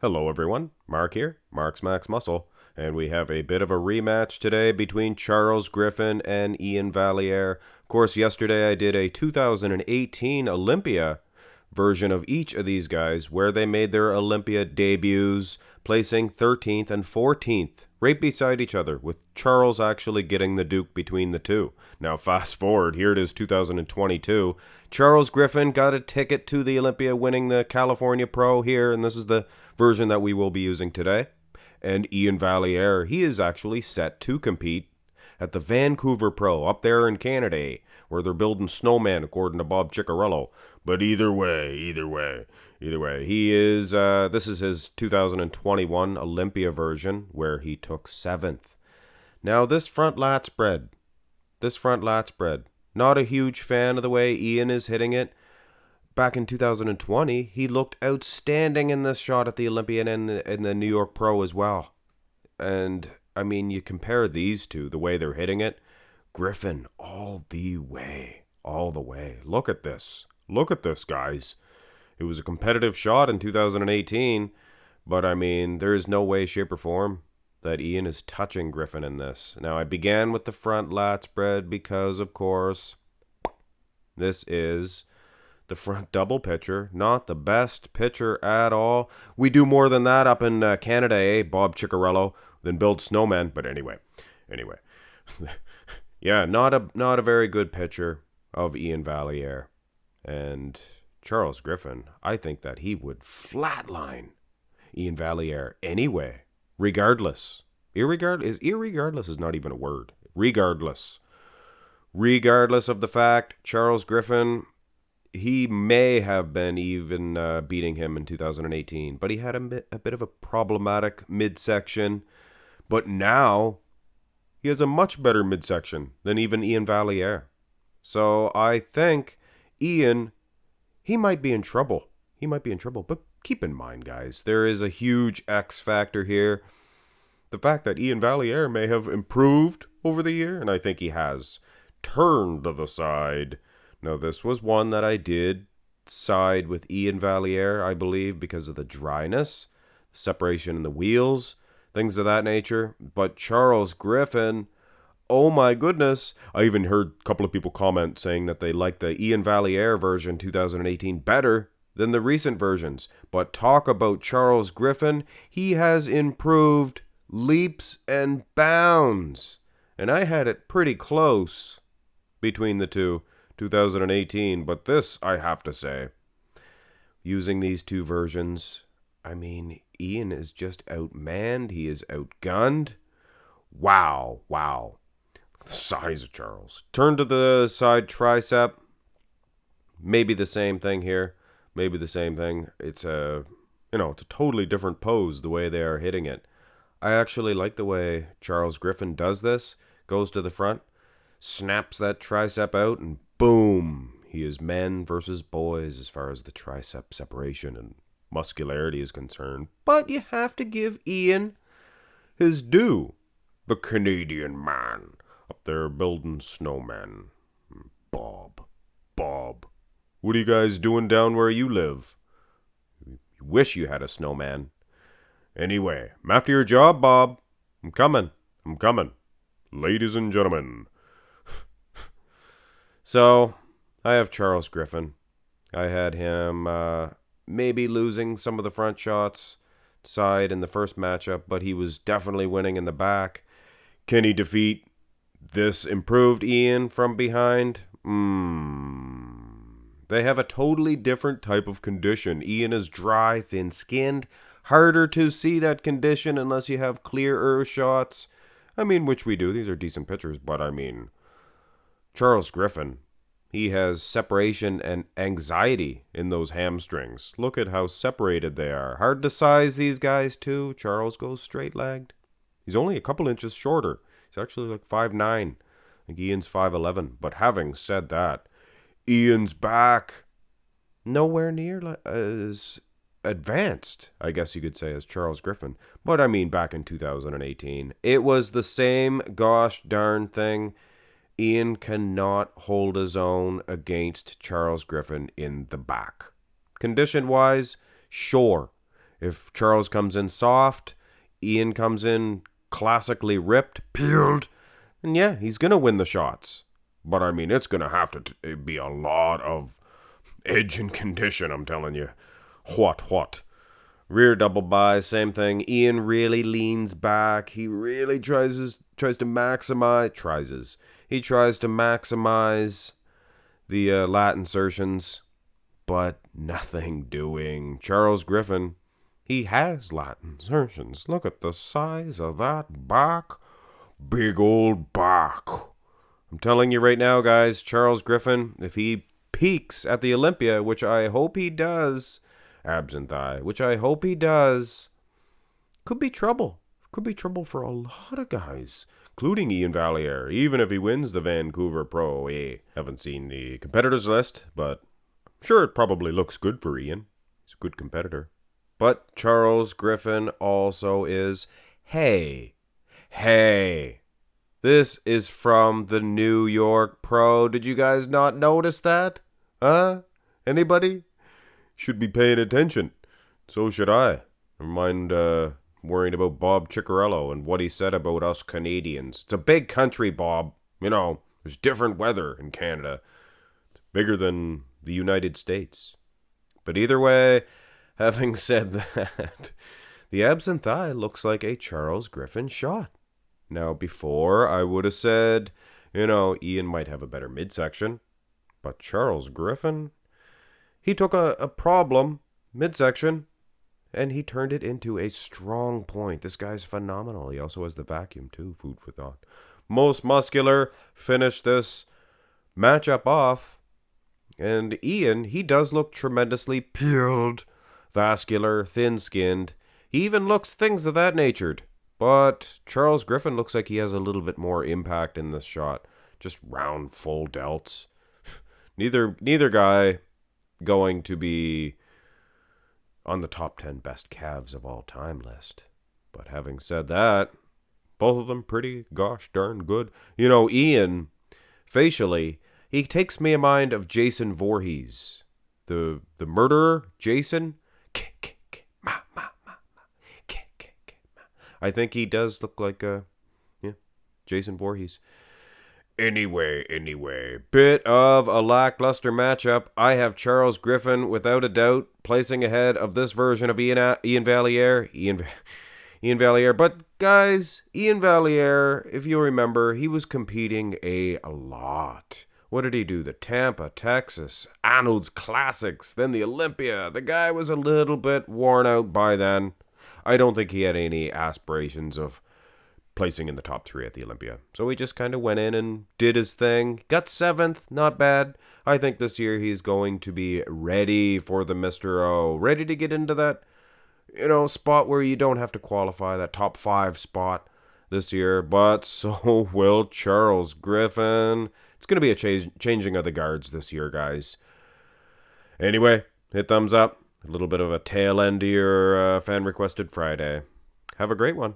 Hello everyone, Mark here, Mark's Max Muscle, and we have a bit of a rematch today between Charles Griffen and Iain Valliere. Of course, yesterday I did a 2018 Olympia version of each of these guys where they made their Olympia debuts, placing 13th and 14th, right beside each other, with Charles actually getting the Duke between the two. Now fast forward, here it is 2022. Charles Griffen got a ticket to the Olympia, winning the California Pro here, and this is the version that we will be using today. And Iain Valliere, he is actually set to compete at the Vancouver Pro up there in Canada, where they're building snowmen, according to Bob Ciccarello. But either way, he is, this is his 2021 Olympia version, where he took 7th. Now, this front lat spread, not a huge fan of the way Iain is hitting it. Back in 2020, he looked outstanding in this shot at the Olympia and in the New York Pro as well. And, I mean, you compare these two, the way they're hitting it. Griffen, all the way. Look at this, guys. It was a competitive shot in 2018, but, I mean, there is no way, shape, or form that Iain is touching Griffen in this. Now, I began with the front lat spread because, of course, this is the front double pitcher, not the best pitcher at all. We do more than that up in Canada, Bob Ciccarello, than build snowmen. But anyway, yeah, not a very good pitcher of Iain Valliere. And Charles Griffen, I think that he would flatline Iain Valliere anyway, regardless. Irregardless is not even a word. Regardless of the fact, Charles Griffen, he may have been even beating him in 2018, but he had a bit of a problematic midsection. But now, he has a much better midsection than even Iain Valliere. So I think Iain, he might be in trouble. But keep in mind, guys, there is a huge X factor here. The fact that Iain Valliere may have improved over the year, and I think he has, turned to the side. Now, this was one that I did side with Iain Valliere, I believe, because of the dryness, separation in the wheels, things of that nature. But Charles Griffen, oh my goodness. I even heard a couple of people comment saying that they like the Iain Valliere version 2018 better than the recent versions. But talk about Charles Griffen, he has improved leaps and bounds. And I had it pretty close between the two. 2018, but this, I have to say, using these two versions, I mean, Iain is just outmanned. He is outgunned. Wow. The size of Charles. Turn to the side tricep. Maybe the same thing here. It's a totally different pose the way they are hitting it. I actually like the way Charles Griffen does this. Goes to the front, snaps that tricep out, and boom, he is men versus boys as far as the tricep separation and muscularity is concerned. But you have to give Iain his due. The Canadian man up there building snowmen. Bob, what are you guys doing down where you live? You wish you had a snowman. Anyway, I'm after your job, Bob. I'm coming. Ladies and gentlemen. So, I have Charles Griffen. I had him maybe losing some of the front shots side in the first matchup, but he was definitely winning in the back. Can he defeat this improved Iain from behind? They have a totally different type of condition. Iain is dry, thin-skinned, harder to see that condition unless you have clearer shots. I mean, which we do. These are decent pitchers, but I mean, Charles Griffen, he has separation and anxiety in those hamstrings. Look at how separated they are. Hard to size these guys, too. Charles goes straight-legged. He's only a couple inches shorter. He's actually like 5'9". I think Iain's 5'11". But having said that, Iain's back nowhere near as advanced, I guess you could say, as Charles Griffen. But I mean, back in 2018, it was the same gosh darn thing. Iain cannot hold his own against Charles Griffen in the back. Condition-wise, sure. If Charles comes in soft, Iain comes in classically ripped, peeled, and yeah, he's going to win the shots. But I mean, it's going to have to be a lot of edge and condition, I'm telling you. What? Rear double by, same thing. Iain really leans back. He really tries to maximize. He tries to maximize the lat insertions, but nothing doing. Charles Griffen, he has lat insertions. Look at the size of that back. Big old back. I'm telling you right now, guys, Charles Griffen, if he peaks at the Olympia, which I hope he does, abs and thigh, which I hope he does, could be trouble. Could be trouble for a lot of guys, including Iain Valliere, even if he wins the Vancouver Pro. Haven't seen the competitors list, but I'm sure it probably looks good for Iain. He's a good competitor. But Charles Griffen also is, hey, this is from the New York Pro. Did you guys not notice that? Huh? Anybody? Should be paying attention. So should I. Never mind worrying about Bob Ciccarello and what he said about us Canadians. It's a big country, Bob. You know, there's different weather in Canada. It's bigger than the United States. But either way, having said that, the abs and thigh looks like a Charles Griffen shot. Now, before, I would have said, Iain might have a better midsection. But Charles Griffen, he took a problem, midsection, and he turned it into a strong point. This guy's phenomenal. He also has the vacuum, too. Food for thought. Most muscular, finished this matchup off. And Iain, he does look tremendously peeled, vascular, thin-skinned. He even looks things of that nature. But Charles Griffen looks like he has a little bit more impact in this shot. Just round, full delts. Neither guy going to be on the top 10 best calves of all time list. But having said that, both of them pretty gosh darn good. Iain, facially, he takes me in mind of Jason Voorhees. The murderer, Jason. I think he does look like Jason Voorhees. Anyway, bit of a lackluster matchup. I have Charles Griffen, without a doubt, placing ahead of this version of Iain Valliere. Iain Valliere. But guys, Iain Valliere, if you remember, he was competing a lot. What did he do? The Tampa, Texas, Arnold's Classics, then the Olympia. The guy was a little bit worn out by then. I don't think he had any aspirations of placing in the top 3 at the Olympia. So he just kind of went in and did his thing. Got 7th, not bad. I think this year he's going to be ready for the Mr. O. Ready to get into that, spot where you don't have to qualify, that top 5 spot this year. But so will Charles Griffen. It's going to be a changing of the guards this year, guys. Anyway, hit thumbs up. A little bit of a tail end to your fan-requested Friday. Have a great one.